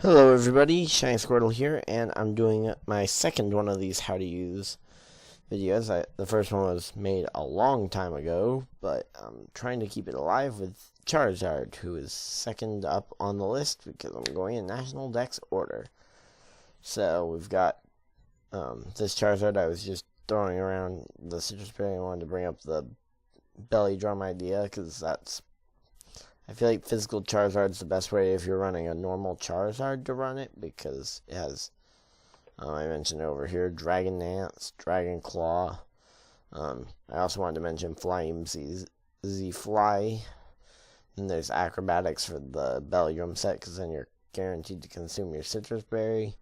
Hello everybody, Shiny Squirtle here, and I'm doing my second one of these how to use videos. The first one was made a long time ago, but I'm trying to keep it alive with Charizard, who is second up on the list because I'm going in National Dex order. So we've got this Charizard. I was just throwing around the Citrus Berry. I wanted to bring up the belly drum idea because I feel like physical Charizard's the best way if you're running a normal Charizard to run it, because it has, I mentioned over here, Dragon Dance, Dragon Claw. I also wanted to mention Flying Z Fly. Then there's Acrobatics for the Belly Drum set, because then you're guaranteed to consume your Citrus Berry.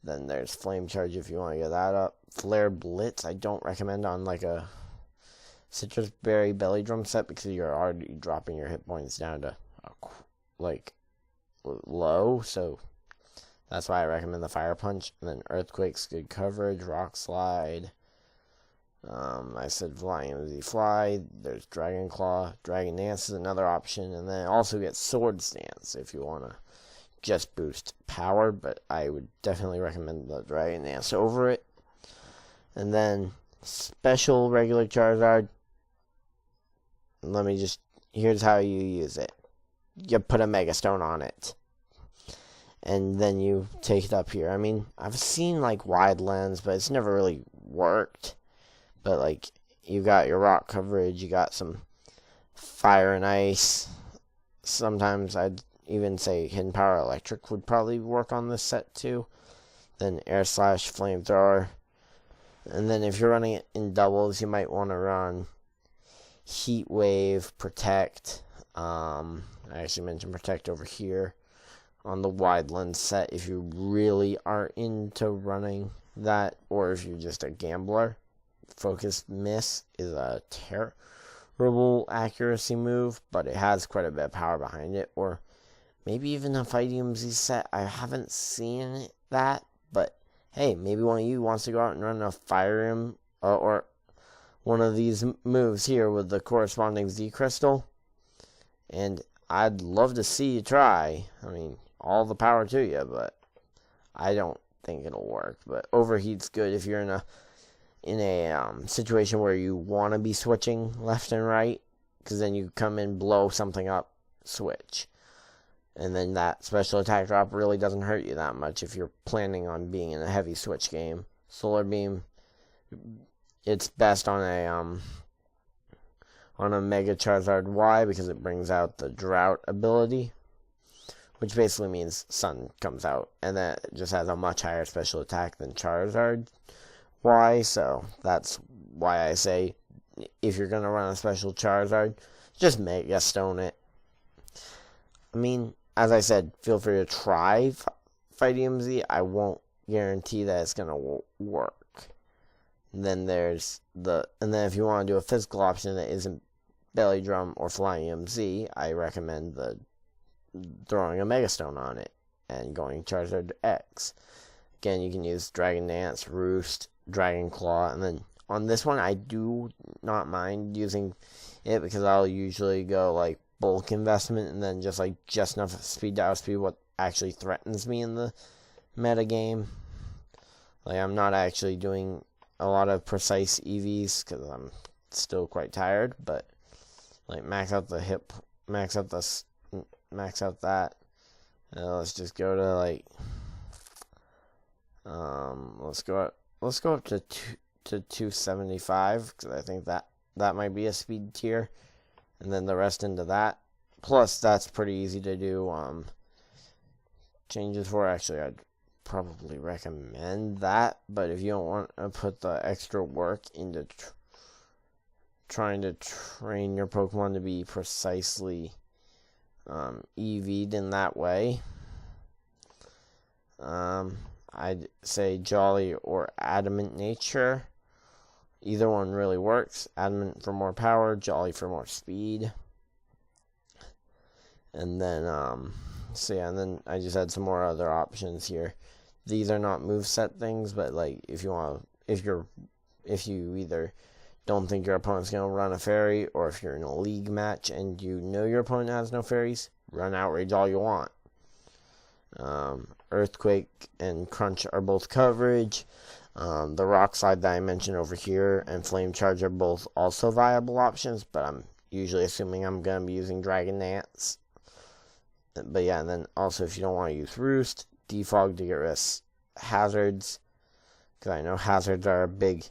Then there's Flame Charge if you want to get that up. Flare Blitz, I don't recommend on like a Citrus Berry Belly Drum set because you're already dropping your hit points down to low, so that's why I recommend the Fire Punch. And then Earthquake's good coverage. Rock Slide. I said Flying Z Fly. There's Dragon Claw. Dragon Dance is another option, and then also get Sword Stance if you want to just boost power, but I would definitely recommend the Dragon Dance over it. And then special regular Charizard. Here's how you use it. You put a Mega Stone on it. And then you take it up here. I mean, I've seen like wide lens, but it's never really worked. But like, you got your rock coverage, you got some fire and ice. Sometimes I'd even say Hidden Power Electric would probably work on this set too. Then Air Slash, Flamethrower. And then if you're running it in doubles, you might want to run Heat Wave, Protect. I actually mentioned Protect over here on the wide lens set if you really are into running that, or if you're just a gambler. Focus Miss is a terrible accuracy move, but it has quite a bit of power behind it. Or maybe even a Fighting Z set. I haven't seen that, but hey, maybe one of you wants to go out and run a Fire Rim or one of these moves here with the corresponding Z Crystal, and I'd love to see you try. I mean, all the power to you, but I don't think it'll work. But Overheat's good if you're in a situation where you want to be switching left and right, because then you come in, blow something up, switch, and then that special attack drop really doesn't hurt you that much if you're planning on being in a heavy switch game. Solar Beam, it's best on a Mega Charizard Y because it brings out the Drought ability, which basically means Sun comes out, and that just has a much higher special attack than Charizard Y. So that's why I say if you're gonna run a special Charizard, just Mega Stone it. I mean, as I said, feel free to try Fighting Z. I won't guarantee that it's gonna work. And then if you want to do a physical option that isn't Belly Drum or Flying Z, I recommend throwing a Mega Stone on it and going Charizard X. Again, you can use Dragon Dance, Roost, Dragon Claw, and then on this one, I do not mind using it because I'll usually go like bulk investment and then just enough speed to outspeed what actually threatens me in the meta game. Like, I'm not actually doing a lot of precise EVs because I'm still quite tired, but like max out that. Let's just go to let's go up to 275 because I think that might be a speed tier, and then the rest into that. Plus, that's pretty easy to do. Changes for, actually, I'd probably recommend that, but if you don't want to put the extra work into trying to train your Pokemon to be precisely EV'd in that way, I'd say Jolly or Adamant Nature. Either one really works. Adamant for more power, Jolly for more speed. And then and then I just had some more other options here. These are not moveset things, but like if you either don't think your opponent's gonna run a fairy, or if you're in a league match and you know your opponent has no fairies, run Outrage all you want. Earthquake and Crunch are both coverage. The Rock Slide that I mentioned over here and Flame Charge are both also viable options, but I'm usually assuming I'm going to be using Dragon Dance. But yeah, and then also if you don't want to use Roost, Defog to get rid of hazards, because I know hazards are a big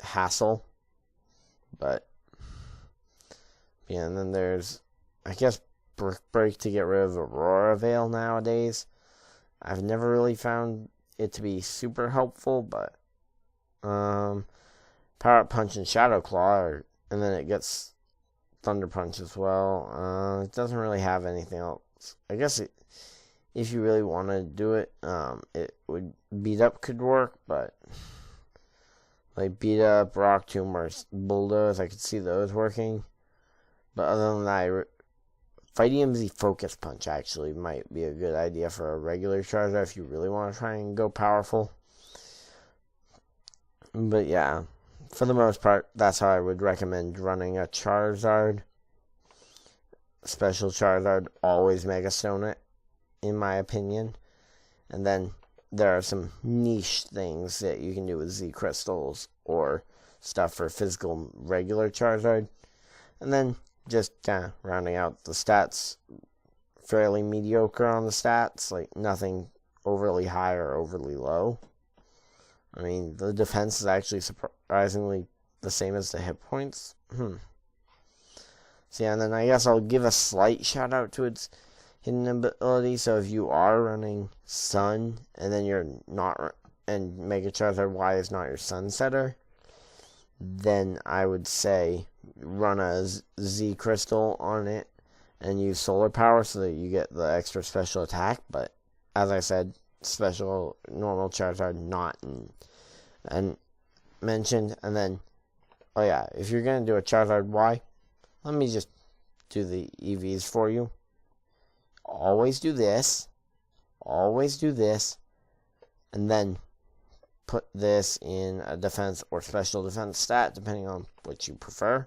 hassle. But yeah, and then there's, I guess, Brick Break to get rid of Aurora Veil nowadays. I've never really found it to be super helpful, but Power Up Punch and Shadow Claw, and then it gets Thunder Punch as well. It doesn't really have anything else. I guess if you really want to do it, it would Beat Up could work, but like Beat Up, Rock Tomb, or Bulldoze, I could see those working. But other than that, Fight EMZ Focus Punch actually might be a good idea for a regular Charizard if you really want to try and go powerful. But yeah, for the most part, that's how I would recommend running a Charizard. Special Charizard, always Mega Stone it, in my opinion. And then there are some niche things that you can do with Z Crystals or stuff for physical regular Charizard. And then just rounding out the stats, fairly mediocre on the stats, like nothing overly high or overly low. I mean, the defense is actually surprisingly the same as the hit points. So yeah, and then I guess I'll give a slight shout out to its hidden ability. So if you are running Sun and then you're not, and Mega Charizard Y is not your Sun setter, then I would say run a Z Crystal on it and use Solar Power so that you get the extra special attack. But as I said, special normal Charizard not and mentioned. And then, oh yeah, if you're gonna do a Charizard Y, let me just do the EVs for you. Always do this, and then put this in a defense or special defense stat, depending on what you prefer.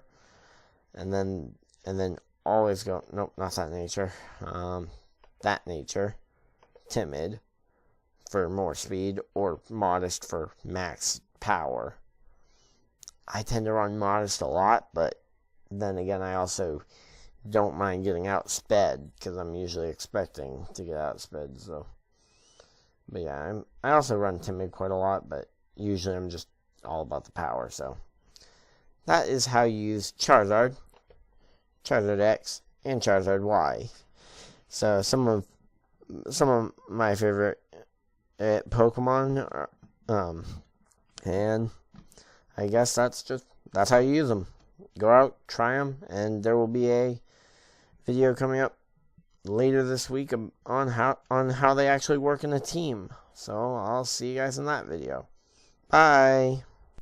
And then always go, nope, not that nature. That nature, Timid for more speed, or Modest for max power. I tend to run Modest a lot, but then again, I also don't mind getting outsped, because I'm usually expecting to get outsped, so. But yeah, I also run Timid quite a lot, but usually I'm just all about the power, so. That is how you use Charizard, Charizard X, and Charizard Y. So some of my favorite Pokemon, and I guess that's how you use them. Go out, try them, and there will be a video coming up later this week on how they actually work in a team. So I'll see you guys in that video. Bye.